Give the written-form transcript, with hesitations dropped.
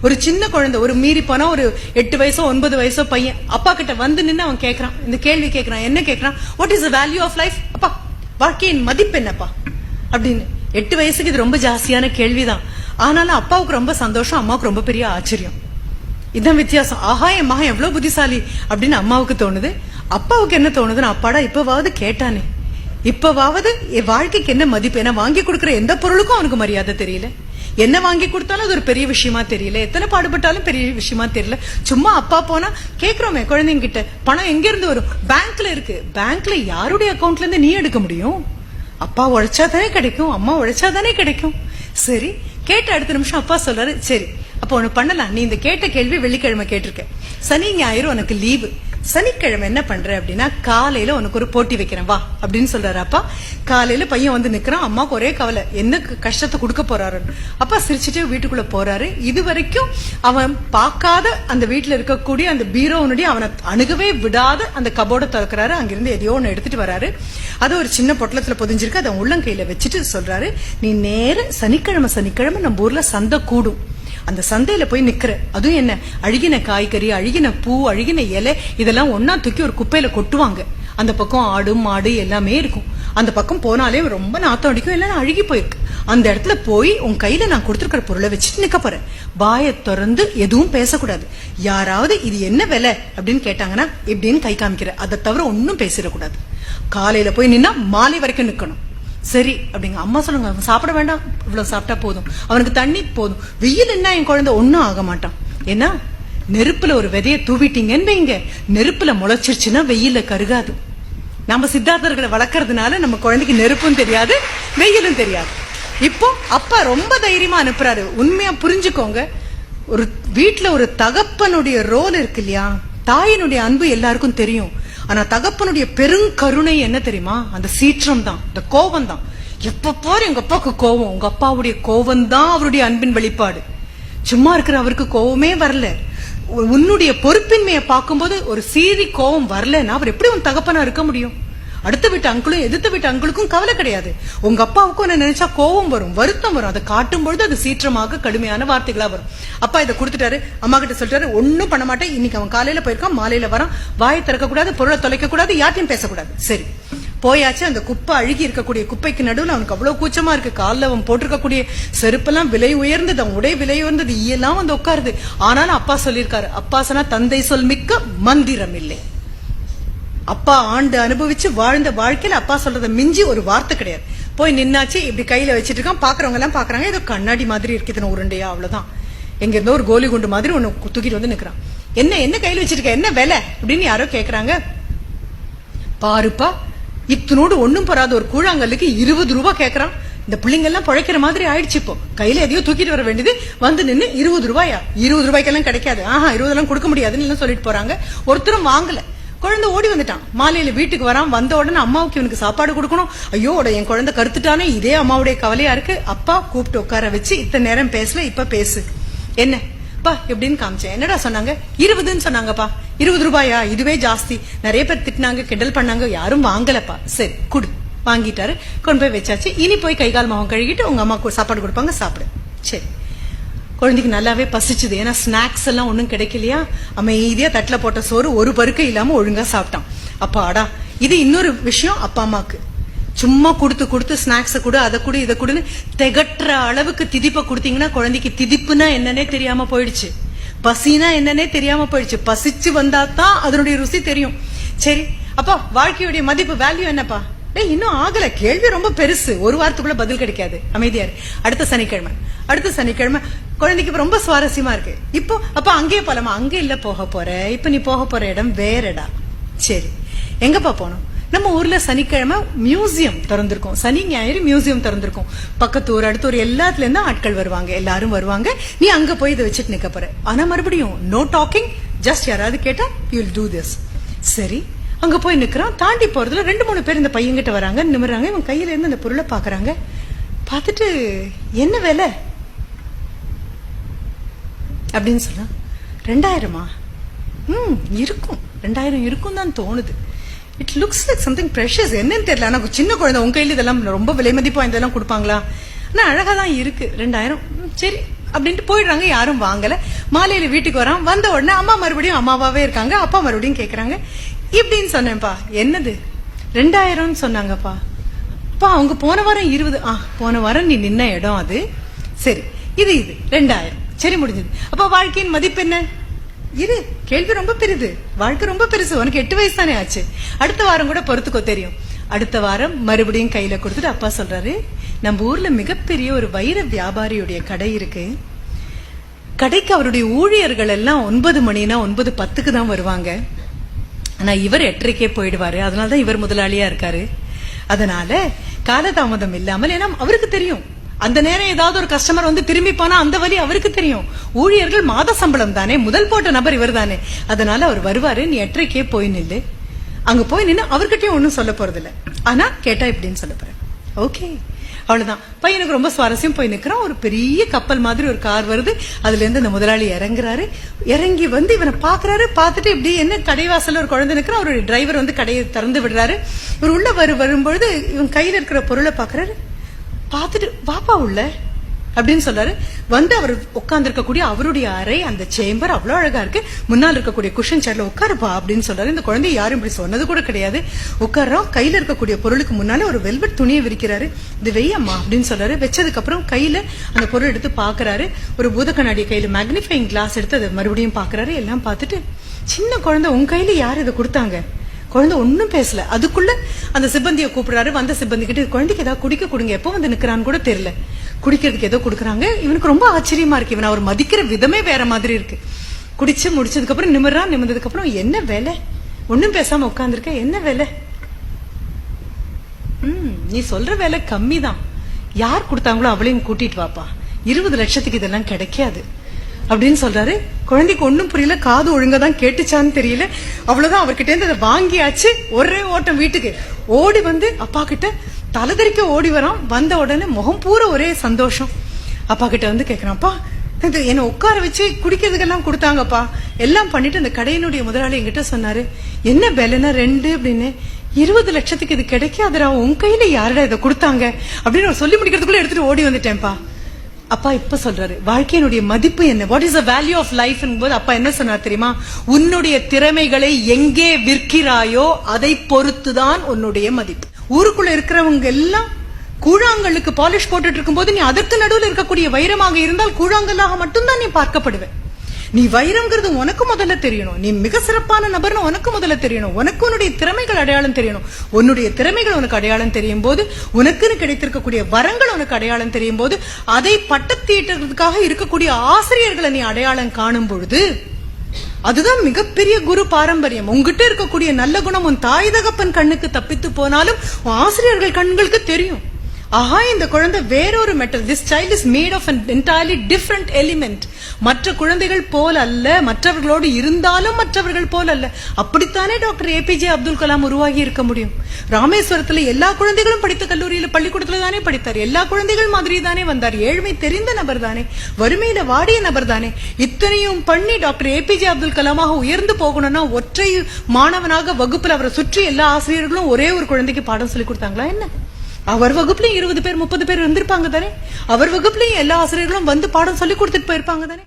ஒரு சின்ன குழந்தை, ஒரு மீறி போனா ஒரு 8 வயசோ 9 வயசோ பையன் அப்பா கிட்ட வந்து நின்று அவன் கேட்கறான், இந்த கேள்வி கேட்கறான். என்ன கேட்கறான்? What is the value of life? அப்பா, வாழ்க்கையின் மதிப்பு என்னப்பா அப்படின்னு. 8 வயசுக்கு இது ரொம்ப ஜாஸ்தியான கேள்விதான். ஆனாலும் அப்பாவுக்கு ரொம்ப சந்தோஷம், அம்மாவுக்கு ரொம்ப பெரிய ஆச்சரியம். இதான் வித்தியாசம். ஆஹா, என் மகன் எவ்வளவு புத்திசாலி அப்படின்னு அம்மாவுக்கு தோணுது. அப்பாவுக்கு என்ன தோணுதுன்னு, அப்பாடா இப்பவாவது கேட்டானே, இப்பவாவது என் வாழ்க்கைக்கு என்ன மதிப்பு. என்ன வாங்கி கொடுக்குற எந்த பொருளுக்கும் அவனுக்கு மரியாதை தெரியல, என்ன வாங்கி கொடுத்தாலும் அது ஒரு பெரிய விஷயமா தெரியல, எத்தனை பாடுபட்டாலும் பெரிய விஷயமா தெரியல. சும்மா அப்பா போனா கேக்குறோமே குழந்தைங்க கிட்ட, பணம் எங்க இருந்து வரும்? பேங்க்ல இருக்கு. பேங்க்ல யாருடைய அக்கௌண்ட்ல இருந்து நீ எடுக்க முடியும்? அப்பா உழைச்சா தானே கிடைக்கும், அம்மா உழைச்சா தானே கிடைக்கும். சரி, கேட்ட அடுத்த நிமிஷம் அப்பா சொல்றாரு, சரி அப்ப ஒண்ணு பண்ணலாம், நீ இந்த கேட்ட கேள்வி வெள்ளிக்கிழமை கேட்டிருக்க, சனி ஞாயிறு உனக்கு லீவு, சனிக்கிழமை என்ன பண்ற அப்படின்னா காலையில உனக்கு ஒரு போட்டி வைக்கிறேன் வா அப்படின்னு சொல்றாரு அப்பா. காலையில பையன் வந்து நிக்கிறான். அம்மாவுக்கு ஒரே கவலை, என்ன கஷ்டத்தை கொடுக்க போறாரு. அப்பா சிரிச்சுட்டே வீட்டுக்குள்ள போறாரு. இது வரைக்கும் அவன் பார்க்காத அந்த வீட்டுல இருக்கக்கூடிய அந்த பீரோனுடைய அவனை அணுகவே விடாத அந்த கபோர்டை திறக்கிறாரு. அங்கிருந்து எதையோ ஒன்னு எடுத்துட்டு வராரு. அது ஒரு சின்ன பொட்டலத்துல பொதிஞ்சிருக்கு. அதை உள்ளங்கையில வச்சுட்டு சொல்றாரு, நீ நேர சனிக்கிழமை நம்ம ஊர்ல சந்தை கூடும், அந்த சந்தையில போய் நிக்கிற, அதுவும் என்ன அழுகின காய்கறி, அழுகின பூ, அழுகின இலை இதெல்லாம் ஒன்னா தூக்கி ஒரு குப்பையில கொட்டுவாங்க. அந்த பக்கம் ஆடு மாடு எல்லாமே இருக்கும். அந்த பக்கம் போனாலே ரொம்ப நாத்தம் அடிக்கும், எல்லாம் அழுகி போயிருக்கு. அந்த இடத்துல போய் உன் கையில நான் கொடுத்துருக்கிற பொருளை வச்சுட்டு நிக்க போறேன். வாயை திறந்து எதுவும் பேசக்கூடாது. யாராவது இது என்ன விலை அப்படின்னு கேட்டாங்கன்னா இப்படின்னு கை காமிக்கிற, அதை தவிர ஒன்னும் பேசிடக்கூடாது. காலையில போய் நின்னா மாலை வரைக்கும் நிக்கணும். சரி அப்படிங்க. அம்மா சொல்லுங்க, அவன் சாப்பிட வேண்டாம், இவ்வளவு சாப்பிட்டா போதும், அவனுக்கு தண்ணி போதும். வெயில் என்ன என் குழந்தை ஒன்னும் ஆக மாட்டான். ஏன்னா நெருப்புல ஒரு விதைய தூவிட்டீங்கன்னு வைங்க, நெருப்புல முளைச்சிருச்சுன்னா வெயில கருகாது. நம்ம சித்தார்த்தர்களை வளர்க்கறதுனால நம்ம குழந்தைக்கு நெருப்பும் தெரியாது, வெயிலும் தெரியாது. இப்போ அப்பா ரொம்ப தைரியமா அனுப்புறாரு. உண்மையா புரிஞ்சுக்கோங்க, ஒரு வீட்டுல ஒரு தகப்பனுடைய ரோல் இருக்கு இல்லையா, தாயினுடைய அன்பு எல்லாருக்கும் தெரியும். ஆனா தகப்பனுடைய பெருங்கருணை என்ன தெரியுமா? அந்த சீற்றம் தான், இந்த கோபம் தான். எப்ப பாரு எங்க அப்பாவுக்கு கோபம், உங்க அப்பாவுடைய கோபம் தான் அவருடைய அன்பின் வெளிப்பாடு. சும்மா இருக்கிற அவருக்கு கோபமே வரல. உன்னுடைய பொறுப்பின்மையை பார்க்கும்போது ஒரு சீறி கோபம் வரலன்னா அவர் எப்படி உன் தகப்பனா இருக்க முடியும்? அடுத்த வீட்டு அங்குளும் எதிர்த்த வீட்டு அங்குளுக்கும் கவலை கிடையாது. உங்க அப்பாவுக்கும் என்ன நினைச்சா கோபம் வரும், வருத்தம் வரும். அதை காட்டும் பொழுது அது சீற்றமாக கடுமையான வார்த்தைகளா வரும். அப்பா இதை கொடுத்துட்டாரு, அம்மா கிட்ட சொல்லிட்டாரு, ஒன்னும் பண்ண மாட்டேன், இன்னைக்கு அவன் காலையில போயிருக்கான், மாலையில வரான், வாயை திறக்க கூடாது, பொருளை தொலைக்க கூடாது, யார்ட்டையும் பேசக்கூடாது. சரி போயாச்சு. அந்த குப்பை அழுகி இருக்கக்கூடிய குப்பைக்கு நடுவில் அவனுக்கு அவ்வளவு கூச்சமா இருக்கு. காலில் அவன் போட்டிருக்கக்கூடிய செருப்பெல்லாம் விலை உயர்ந்தது, அவன் உடைய விலை உயர்ந்தது, ஈயெல்லாம் வந்து உட்காருது. ஆனாலும் அப்பா சொல்லியிருக்காரு, அப்பா சொன்னா தந்தை சொல் மிக்க மந்திரம் இல்லை. அப்பா ஆண்டு அனுபவிச்சு வாழ்ந்த வாழ்க்கையில அப்பா சொல்றத மிஞ்சி ஒரு வார்த்தை கிடையாது. போய் நின்னாச்சு, இப்படி கையில வச்சிட்டு இருக்கான். பாக்குறவங்க எல்லாம் பாக்குறாங்க, ஏதோ கண்ணாடி மாதிரி இருக்குது உருண்டையா, அவ்வளவுதான். எங்க இருந்தோ ஒரு கோலி குண்டு மாதிரி ஒண்ணு தூக்கிட்டு வந்து நிக்கிறான். என்ன கையில வச்சிருக்க, என்ன விலை அப்படின்னு யாரோ கேக்குறாங்க. பாருப்பா, இத்தனோடு ஒண்ணும் போறாத ஒரு கூழாங்கல்லுக்கு 20 ரூபாய் கேக்குறான். இந்த பிள்ளைங்க எல்லாம் பழைக்கிற மாதிரி ஆயிடுச்சு. இப்போ கையில எதையோ தூக்கிட்டு வர வேண்டியது, வந்து நின்று 20 ரூபாயா, 20 ரூபாய்க்கெல்லாம் கிடைக்காது, 20 எல்லாம் கொடுக்க முடியாதுன்னு சொல்லிட்டு போறாங்க. ஒருத்தரும் வாங்கல. குழந்தை ஓடி வந்துட்டான். மாலையில வீட்டுக்கு வரான். வந்த உடனே அம்மாவுக்கு இவனுக்கு சாப்பாடு கொடுக்கணும். ஐயோ என் குழந்தை கருத்துட்டானே, இதே அம்மாவுடைய கவலையா இருக்கு. அப்பா கூப்பிட்டு உட்கார வச்சு, இத்தனை நேரம் பேசல, இப்ப பேசு, என்ன பா எப்படின்னு காமிச்சேன். என்னடா சொன்னாங்க? 20ன்னு சொன்னாங்கப்பா. 20 ரூபாயா, இதுவே ஜாஸ்தி. நிறைய பேர் திட்டினாங்க, கிண்டல் பண்ணாங்க, யாரும் வாங்கலப்பா. சரி குடு. வாங்கிட்டாரு, கொண்டு போய் வச்சாச்சு. இனி போய் கை கால் முகம் கழுகிட்டு உங்க அம்மா சாப்பாடு கொடுப்பாங்க, சாப்பிடு. சரி, குழந்தைக்கு நல்லாவே பசிச்சுது. ஏன்னா ஸ்நாக்ஸ் எல்லாம் ஒன்னும் கிடைக்கலையா. அமைதியா தட்டுல போட்ட சோறு ஒரு பருக்கை இல்லாம ஒழுங்கா சாப்பிட்டான். அப்பாடா. இது இன்னொரு விஷயம், அப்பா அம்மாக்கு சும்மா கொடுத்து ஸ்நாக்ஸ் கொடு, அதை கொடு, இதை கொடுன்னு திகட்டுற அளவுக்கு திதிப்ப கொடுத்தீங்கன்னா குழந்தைக்கு திதிப்புனா என்னன்னே தெரியாம போயிடுச்சு, பசினா என்னன்னே தெரியாம போயிடுச்சு. பசிச்சு வந்தா தான் அதனுடைய ருசி தெரியும். சரி அப்பா, வாழ்க்கையுடைய மதிப்பு, வேல்யூ என்னப்பா? இன்னும் ஆகல, கேள்வி ரொம்ப பெருசு, ஒரு வாரத்துக்குள்ள பதில் கிடைக்காது, அமைதியாரு. அடுத்த சனிக்கிழமை குழந்தைக்கு ரொம்ப சுவாரஸ்யமா இருக்கு. இப்போ அப்ப அங்கேயே போலாமா? அங்க இல்ல போக போற, இப்ப நீ போக போற இடம் வேறடா. சரி, எங்கப்பா போனோம்? நம்ம ஊர்ல சனிக்கிழமை மியூசியம் திறந்திருக்கும், சனி ஞாயிறு மியூசியம் திறந்திருக்கும். பக்கத்து ஊர் அடுத்த ஊர் எல்லாத்துல இருந்து ஆட்கள் வருவாங்க, எல்லாரும் வருவாங்க. நீ அங்க போய் இதை வச்சுட்டு நிக்க போற. ஆனா மறுபடியும் நோ டாக்கிங், ஜஸ்ட் யாராவது கேட்டா யூ வில் டூ திஸ். சரி, அங்க போய் நிக்கிறான். தாண்டி போறதுல 2-3 பேர் இந்த பையன்கிட்ட வராங்க, நிமிர்றாங்க. இவன் கையில இருந்து அந்த பொருளை பாக்குறாங்க. பார்த்துட்டு என்ன விலை அப்படின்னு சொன்னா, 2000-மா? இருக்கும், 2000 இருக்கும் தான் தோணுது. It looks like something precious. என்னன்னு தெரியல. ஆனா சின்ன குழந்தை உங்க கையில இதெல்லாம் ரொம்ப விலை மதிப்பு இதெல்லாம் கொடுப்பாங்களா? ஆனா அழகா தான் இருக்கு. 2000 சரி அப்படின்ட்டு போயிடுறாங்க. யாரும் வாங்கல. மாலையில வீட்டுக்கு வரான். வந்த உடனே அம்மா மறுபடியும் அம்மாவாவே இருக்காங்க. அப்பா மறுபடியும் கேக்குறாங்க. இப்படின்னு சொன்னேன்ப்பா. என்னது 2000 சொன்னாங்கப்பா. அப்பா அவங்க போன வாரம் 20. போன வாரம் நீ நின்ன இடம் அது. சரி, இது 2000. சரி, முடிஞ்சது. அப்ப வாழ்க்கையின் மதிப்பு என்ன? இது கேள்வி ரொம்ப பெரிது. வாழ்க்கை ரொம்ப பெருசு. உனக்கு 8 வயசு தானே ஆச்சு. அடுத்த வாரம் கூட பொறுத்துக்கோ, தெரியும். அடுத்த வாரம் மறுபடியும் கையில கொடுத்துட்டு அப்பா சொல்றாரு, நம்ம ஊர்ல மிகப்பெரிய ஒரு வைர வியாபாரியுடைய கடை இருக்கு. கடைக்கு அவருடைய ஊழியர்கள் எல்லாம் 9 மணினா 9:10க்கு தான் வருவாங்க. ஆனா இவர் 8:30க்கே போயிடுவாரு. அதனாலதான் இவர் முதலாளியா இருக்காரு. அதனால காலதாமதம் இல்லாமல், ஏன்னா அவருக்கு தெரியும் அந்த நேரம் ஏதாவது ஒரு கஸ்டமர் வந்து திரும்பி போனா அந்த வழி அவருக்கு தெரியும். ஊழியர்கள் மாத சம்பளம் தானே, முதல் போட்ட நபர் இவர் தானே. அதனால அவர் வருவாரு. நீ 8:30க்கே போய் நில்லு. அங்க போய் நின்று அவர்கிட்டயும் ஒன்னும் சொல்ல போறது இல்ல. ஆனா கேட்டா இப்படின்னு சொல்ல போறேன். ஓகே, அவ்வளவுதான். பையனுக்கு ரொம்ப சுவாரஸ்யம். போய் நிக்கிறான். ஒரு பெரிய கப்பல் மாதிரி ஒரு கார் வருது. அதுல இருந்து அந்த முதலாளி இறங்குறாரு. இறங்கி வந்து இவனை பாக்குறாரு. பாத்துட்டு இப்படி என்ன கடைவாசல்ல ஒரு குழந்தை நிக்கிறான். அவருடைய டிரைவர் வந்து கடையை திறந்து விடுறாரு. இவர் உள்ள வரும்பொழுது இவன் கையில இருக்கிற பொருளை பாக்குறாரு. பாத்துட்டு வாப்பா உள்ள அப்படின்னு சொல்றாரு. வந்து அவர் உட்கார்ந்து இருக்கக்கூடிய அவருடைய அறை, அந்த சேம்பர் அவ்வளவு அழகா இருக்கு. முன்னால் இருக்கக்கூடிய குஷன் சேர்ல உட்காருப்பா அப்படின்னு சொல்றாரு. இந்த குழந்தை யாரும் இப்படி சொன்னது கூட கிடையாது. உட்கார்றோம். கையில இருக்கக்கூடிய பொருளுக்கு முன்னால ஒரு வெல்வெட் துணியை விரிக்கிறாரு. இது வெய்யம்மா அப்படின்னு சொல்றாரு. வச்சதுக்கு அப்புறம் கையில அந்த பொருள் எடுத்து பாக்குறாரு. ஒரு பூத கண்ணாடி கையில மேக்னிஃபைங் கிளாஸ் எடுத்து அதை மறுபடியும் பாக்குறாரு. எல்லாம் பார்த்துட்டு, சின்ன குழந்தை உங்க கையில யாரு இதை கொடுத்தாங்க? குழந்தை ஒன்னும் பேசல. அதுக்குள்ள அந்த சிப்பந்தியை கூப்பிடுறாரு. வந்த சிப்பந்தி கிட்ட, குழந்தைக்கு ஏதாவது குடிக்க கொடுங்க. எப்போ வந்து நிக்கிறான்னு கூட தெரியல. குடிக்கிறதுக்கு ஏதோ கொடுக்குறாங்க. இவனுக்கு ரொம்ப ஆச்சரியமா இருக்கு. இவன் அவர் மதிக்கிற விதமே வேற மாதிரி இருக்கு. குடிச்சு முடிச்சதுக்கு அப்புறம் நிமிர்றான். நிமிர்ந்ததுக்கு அப்புறம், என்ன வேலை? ஒன்னும் பேசாம உட்கார்ந்துருக்க. என்ன வேலை? நீ சொல்ற வேலை கம்மி தான். யார் கொடுத்தாங்களோ அவளையும் கூட்டிட்டு வாப்பா. 20 லட்சத்துக்கு இதெல்லாம் கிடைக்காது அப்படின்னு சொல்றாரு. குழந்தைக்கு ஒன்னும் புரியல. காது ஒழுங்கதான் கேட்டுச்சான்னு தெரியல. அவ்வளவுதான். அவர்கிட்ட இருந்து அதை வாங்கியாச்சு. ஒரே ஓட்டம் வீட்டுக்கு ஓடி வந்து அப்பா கிட்ட தலைதறிக்க ஓடி வரான். வந்த உடனே முகம் பூரா ஒரே சந்தோஷம். அப்பா கிட்ட வந்து கேக்குறான், அப்பா என்ன உட்கார வச்சு குடிக்கிறதுக்கெல்லாம் கொடுத்தாங்கப்பா. எல்லாம் பண்ணிட்டு அந்த கடையினுடைய முதலாளி என்கிட்ட சொன்னாரு, என்ன விலைன்னா 2 அப்படின்னு. 20 லட்சத்துக்கு இது கிடைக்காதுரா. உன் கையில யாரடா இதை கொடுத்தாங்க அப்படின்னு சொல்லி முடிக்கிறதுக்குள்ள எடுத்துட்டு ஓடி வந்துட்டேன்ப்பா. அப்பா இப்ப சொல்றாரு, வாழ்க்கையினுடைய மதிப்பு என்ன? What is the value of life போது அப்பா என்ன சொன்னார் தெரியுமா? உன்னுடைய திறமைகளை எங்கே விற்கிறாயோ அதை பொறுத்துதான் உன்னுடைய மதிப்பு. ஊருக்குள்ள இருக்கிறவங்க எல்லாம் கூழாங்கல்லுக்கு பாலிஷ் போட்டுட்டு இருக்கும் போது நீ அதற்கு நடுவில் இருக்கக்கூடிய வைரமாக இருந்தால் கூழாங்கல்லாக மட்டும்தான் நீ பார்க்கப்படுவேன். நீ வைரம்ங்கிறது உனக்கு முதல்ல தெரியணும். நீ மிக சிறப்பான நபர்னு உனக்கு முதல்ல தெரியணும். உனக்கு உன்னுடைய திறமைகள் அடையாளம் தெரியணும். உன்னுடைய திறமைகள் உனக்கு அடையாளம் தெரியும் போது, உனக்குன்னு கிடைத்திருக்கக்கூடிய வரங்கள் உனக்கு அடையாளம் தெரியும் போது, அதை பட்டத்தீட்டுறதுக்காக இருக்கக்கூடிய ஆசிரியர்களை நீ அடையாளம் காணும் பொழுது, அதுதான் மிகப்பெரிய குரு பாரம்பரியம். உங்ககிட்ட இருக்கக்கூடிய நல்ல குணம் உன் தாய் தகப்பன் கண்ணுக்கு தப்பித்து போனாலும் உன் ஆசிரியர்கள் கண்களுக்கு தெரியும். ஆஹா, இந்த குழந்தை வேறொரு metal. This child is made of an entirely different element. மற்ற குழந்தைகள் போல் அல்ல, மற்றவர்களோடு இருந்தாலும் மற்றவர்கள் போல் அல்ல. அப்படித்தானே டாக்டர் APJ அப்துல் கலாம் உருவாகி இருக்க முடியும். ராமேஸ்வரத்துல எல்லா குழந்தைகளும் படித்த கல்லூரியில பள்ளிக்கூடத்துல தானே படித்தார். எல்லா குழந்தைகள் மாதிரி தானே வந்தார். ஏழ்மை தெரிந்த நபர் தானே, வறுமையில வாடிய நபர் தானே. இத்தனையும் பண்ணி டாக்டர் APJ அப்துல் கலாமாக உயர்ந்து போகணும்னா ஒற்றை மாணவனாக வகுப்புல அவரை சுற்றி எல்லா ஆசிரியர்களும் ஒரே ஒரு குழந்தைக்கு பாடம் சொல்லி கொடுத்தாங்களா என்ன? அவர் வகுப்புலயும் 20 பேர் 30 பேர் இருந்திருப்பாங்க தானே. அவர் வகுப்புலயும் எல்லா ஆசிரியர்களும் வந்து பாடம் சொல்லி கொடுத்துட்டு போயிருப்பாங்க தானே.